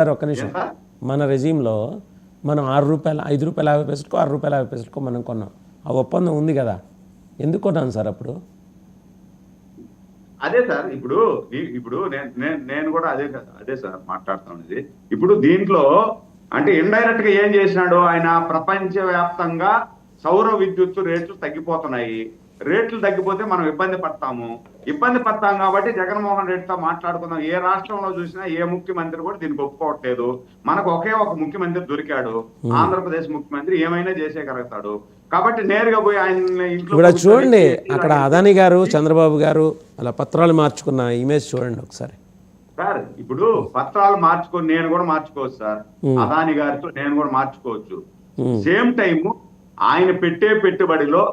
Sir ఒక్క నిమిషం. మన రెజీమ్లో మనం రూపాయలు 5 రూపాయల 50 పైసలకు ₹6.50 మనం కొన్నాం. ఆ ఒప్పందం ఉంది కదా, ఎందుకు కొన్నాను సార్ అప్పుడు? అదే సార్ ఇప్పుడు ఇప్పుడు నేను కూడా అదే సార్ మాట్లాడుతున్నది. ఇప్పుడు దీంట్లో అంటే ఇండైరెక్ట్ గా ఏం చేసినాడు ఆయన, ప్రపంచవ్యాప్తంగా సౌర విద్యుత్ రేట్లు తగ్గిపోతున్నాయి. రేట్లు తగ్గిపోతే మనం ఇబ్బంది పడతాం కాబట్టి జగన్మోహన్ రెడ్డితో మాట్లాడుకుందాం. ఏ రాష్ట్రంలో చూసినా ఏ ముఖ్యమంత్రి కూడా దీనికి ఒప్పుకోవట్లేదు. మనకు ఒకే ఒక ముఖ్యమంత్రి దొరికాడు, ఆంధ్రప్రదేశ్ ముఖ్యమంత్రి, ఏమైనా చేసేయగలుగుతాడు. కాబట్టి నేరుగా పోయి ఆయన ఇంట్లో ఇప్పుడు చూడండి, అక్కడ అదాని గారు, చంద్రబాబు గారు అలా పత్రాలు మార్చుకున్న ఇమేజ్ చూడండి ఒకసారి. సార్ ఇప్పుడు పత్రాలు మార్చుకొని నేను కూడా మార్చుకోవచ్చు సార్, అదాని గారితో నేను కూడా మార్చుకోవచ్చు. సేమ్ టైము ఆయన పెట్టే పెట్టుబడిలో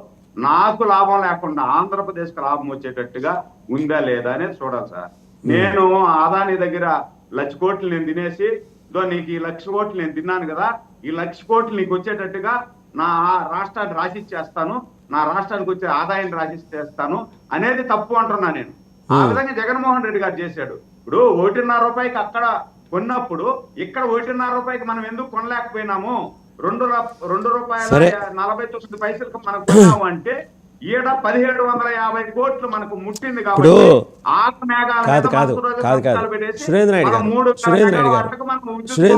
నాకు లాభం లేకుండా ఆంధ్రప్రదేశ్ కు లాభం వచ్చేటట్టుగా ఉందా లేదా అనేది చూడాలి సార్. నేను అదాని దగ్గర 1,00,000 కోట్లు నేను తినేసి, నీకు ఈ 1,00,000 కోట్లు నేను తిన్నాను కదా, ఈ 1,00,000 కోట్లు నీకు వచ్చేటట్టుగా నా రాష్ట్రాన్ని రాసిచ్చేస్తాను, నా రాష్ట్రానికి వచ్చే ఆదాయాన్ని రాసిచ్చేస్తాను అనేది తప్పు అంటున్నా నేను. ఆ విధంగా జగన్మోహన్ రెడ్డి గారు చేశాడు. ఇప్పుడు ₹1.5 అక్కడ కొన్నప్పుడు ఇక్కడ ₹1.5 మనం ఎందుకు కొనలేకపోయినాము? ₹2.49 మనం కొన్నాము అంటే ఈడ 1,750 కోట్లు మనకు ముట్టింది కాబట్టి సురేంద్ర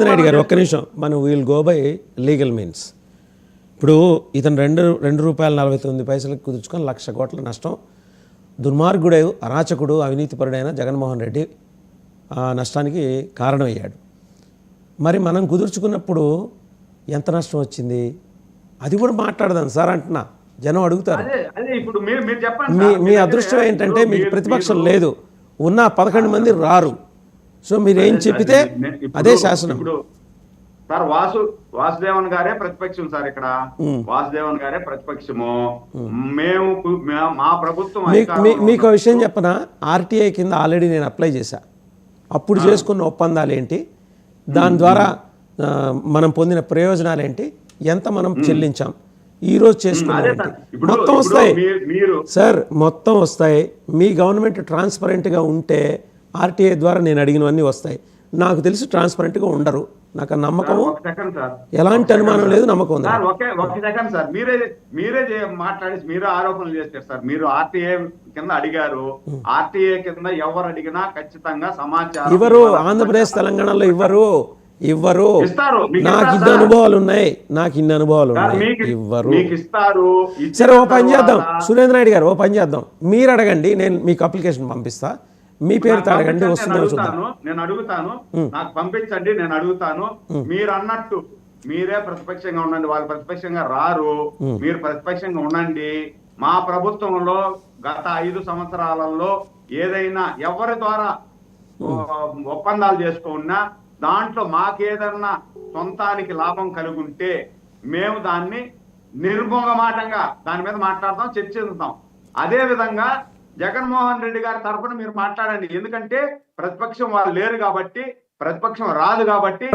నాయుడు గారు ఒక్క నిమిషం, మనం we'll go by legal means. ఇప్పుడు ఇతను ₹2.49 కుదుర్చుకొని 1,00,000 కోట్ల నష్టం, దుర్మార్గుడు, అరాచకుడు, అవినీతిపరుడైన జగన్మోహన్ రెడ్డి ఆ నష్టానికి కారణమయ్యాడు. మరి మనం కుదుర్చుకున్నప్పుడు ఎంత నష్టం వచ్చింది అది కూడా మాట్లాడదాం సార్ అంటున్నా. జనం అడుగుతారు. మీ అదృష్టం ఏంటంటే మీకు ప్రతిపక్షం లేదు, ఉన్న 11 మంది రారు. సో మీరేం చెప్పితే అదే శాసనం. సార్ వాసుదేవన్ గారే ప్రతిపక్షం సార్, ఇక్కడ వాసుదేవన్ గారే ప్రతిపక్షము. మేము మా ప్రభుత్వం మీకు విషయం చెప్పనా, ఆర్టీఐ కింద ఆల్రెడీ నేను అప్లై చేశా. అప్పుడు చేసుకున్న ఒప్పందాలు ఏంటి, దాని ద్వారా మనం పొందిన ప్రయోజనాలు ఏంటి, ఎంత మనం చెల్లించాం, ఈరోజు చేసుకున్నాం, మొత్తం వస్తాయి సార్, మొత్తం వస్తాయి. మీ గవర్నమెంట్ ట్రాన్స్పరెంట్గా ఉంటే ఆర్టీఐ ద్వారా నేను అడిగినవన్నీ వస్తాయి. నాకు తెలిసి ట్రాన్స్పరెంట్గా ఉండరు, నాకు నమ్మకం, ఎలాంటి అనుమానం లేదు, నమ్మకం ఉంది. ఒక సెకండ్ సార్, మీరే మాట్లాడేసి మీరే ఆరోపణలు చేస్తారు సార్. మీరు ఆర్టీఐ కింద అడిగారు, ఆర్టీఐ కింద ఎవరు అడిగినా ఖచ్చితంగా సమాచారం ఇవ్వరు. ఆంధ్రప్రదేశ్ తెలంగాణలో ఇవ్వరు. నాకు ఇన్ని అనుభవాలు ఉన్నాయి, ఇవ్వరు. సరే ఓ పని చేద్దాం సురేంద్ర నాయుడు గారు, ఓ పని చేద్దాం, మీరు అడగండి, నేను మీకు అప్లికేషన్ పంపిస్తా, మీ పేరుతో అడగండి, వస్తుందో చూద్దాం. నేను అడుగుతాను, నాకు పంపించండి, నేను అడుగుతాను. మీరు అన్నట్టు మీరే ప్రతిపక్షంగా ఉండండి, వాళ్ళు ప్రతిపక్షంగా రారు, మీరు ప్రతిపక్షంగా ఉండండి. మా ప్రభుత్వంలో గత 5 సంవత్సరాలలో ఏదైనా ఎవరి ద్వారా ఒప్పందాలు చేసుకున్నా దాంట్లో మాకేదన్నా సొంతానికి లాభం కలిగి ఉంటే మేము దాన్ని నిర్మోహమాటంగా దాని మీద మాట్లాడతాం, చర్చిస్తాం. అదే విధంగా జగన్మోహన్ రెడ్డి గారి తరఫున మీరు మాట్లాడండి, ఎందుకంటే ప్రతిపక్షం వాళ్ళు లేరు కాబట్టి, ప్రతిపక్షం రాదు కాబట్టి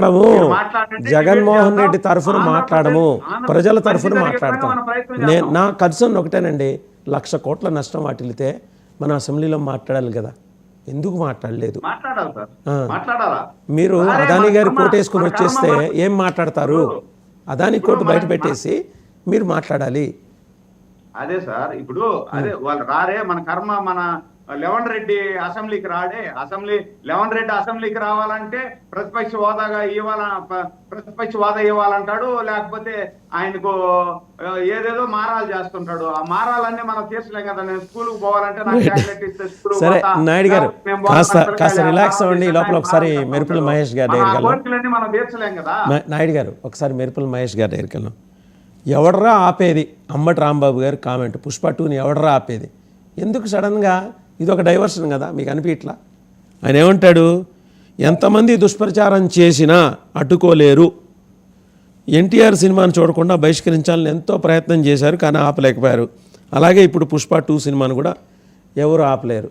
జగన్మోహన్ రెడ్డి తరఫున మాట్లాడము, ప్రజల తరఫున మాట్లాడతాం. నా కన్సర్న్ ఒకటేనండి, 1,00,000 కోట్ల నష్టం వాటిల్లితే మన అసెంబ్లీలో మాట్లాడాలి కదా, ఎందుకు మాట్లాడలేదు? మీరు అదాని గారి కోట్ వేసుకుని వచ్చేస్తే ఏం మాట్లాడతారు? అదాని కోట్ బయట పెట్టేసి మీరు మాట్లాడాలి. అదే సార్, ఇప్పుడు అదే వాళ్ళు రారే, మన కర్మ, మన లెవెన్ రెడ్డి అసెంబ్లీకి రాడే, లెవెన్ రెడ్డి అసెంబ్లీకి రావాలంటే ప్రతిపక్ష హోదా ఇవ్వాలంటాడు, లేకపోతే ఆయనకు ఏదేదో మారాలు చేస్తుంటాడు. ఆ మారాలన్నీ మనం తీర్చలేం కదా. నేను స్కూల్కి పోవాలంటే నాకు చాక్లెట్ ఇస్తే స్కూల్. సరే నాయుడు గారు కాస్త రిలాక్స్ అవ్వండి. లోపల ఒకసారి మెరుపుల మహేష్ గారి కోరికలన్నీ మనం తీర్చలేం కదా. నాయుడు గారు ఒకసారి మెరుపుల మహేష్ గారి దగ్గరికి వెళ్ళాం. ఎవడరా ఆపేది? అంబటి రాంబాబు గారి కామెంట్, పుష్ప 2ని ఎవడరా ఆపేది? ఎందుకు సడన్గా ఇది ఒక డైవర్షన్ కదా, మీకు అనిపించట్లా? ఆయన ఏమంటాడు, ఎంతమంది దుష్ప్రచారం చేసినా అడ్డుకోలేరు, ఎన్టీఆర్ సినిమాను చూడకుండా బహిష్కరించాలని ఎంతో ప్రయత్నం చేశారు కానీ ఆపలేకపోయారు, అలాగే ఇప్పుడు పుష్ప 2 సినిమాను కూడా ఎవరు ఆపలేరు.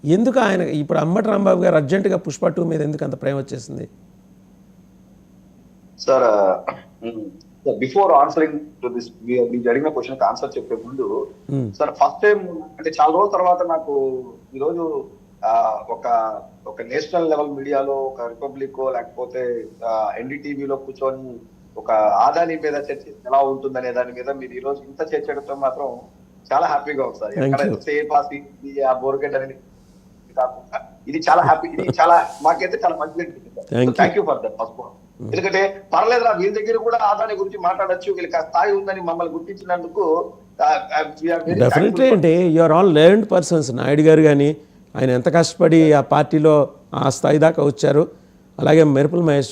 ఎందుకు ఆయన ఇప్పుడు అంబటి రాంబాబు గారు అర్జెంటుగా పుష్ప 2 మీద ఎందుకు అంత ప్రేమ వచ్చేసింది? Sir before answering to this, మీకు అడిగిన క్వశ్చన్ ఆన్సర్ చెప్పే ముందు సార్, ఫస్ట్ టైం అంటే చాలా రోజుల తర్వాత నాకు ఈరోజు ఒక ఒక నేషనల్ లెవెల్ మీడియాలో ఒక రిపబ్లిక్ లేకపోతే ఎన్డీటీవీలో కూర్చొని ఒక ఆదాని మీద చర్చ ఎలా ఉంటుందనే దాని మీద మీరు ఈ రోజు ఇంత చర్చ మాత్రం చాలా హ్యాపీగా ఉంది సార్. Thank ఎక్కడ you. సేఫ్ ఆ బోర్గెట్ అనేది కాకుండా ఇది చాలా హ్యాపీ, ఇది చాలా మాకైతే చాలా మంచిగా Thank you. Thank you for that first. ఎందుకంటే పర్లేదురా వీళ్ళ దగ్గర కూడా ఆదాని గురించి మాట్లాడొచ్చు, వీళ్ళకి ఆ స్థాయి ఉందని మమ్మల్ని గుర్తించినందుకు we are very definitely thankful for అంటే you are all learned persons. Naidu garu కానీ ఆయన ఎంత కష్టపడి ఆ పార్టీలో ఆ స్థాయి దాకా వచ్చారు, అలాగే మెరుపుల మహేష్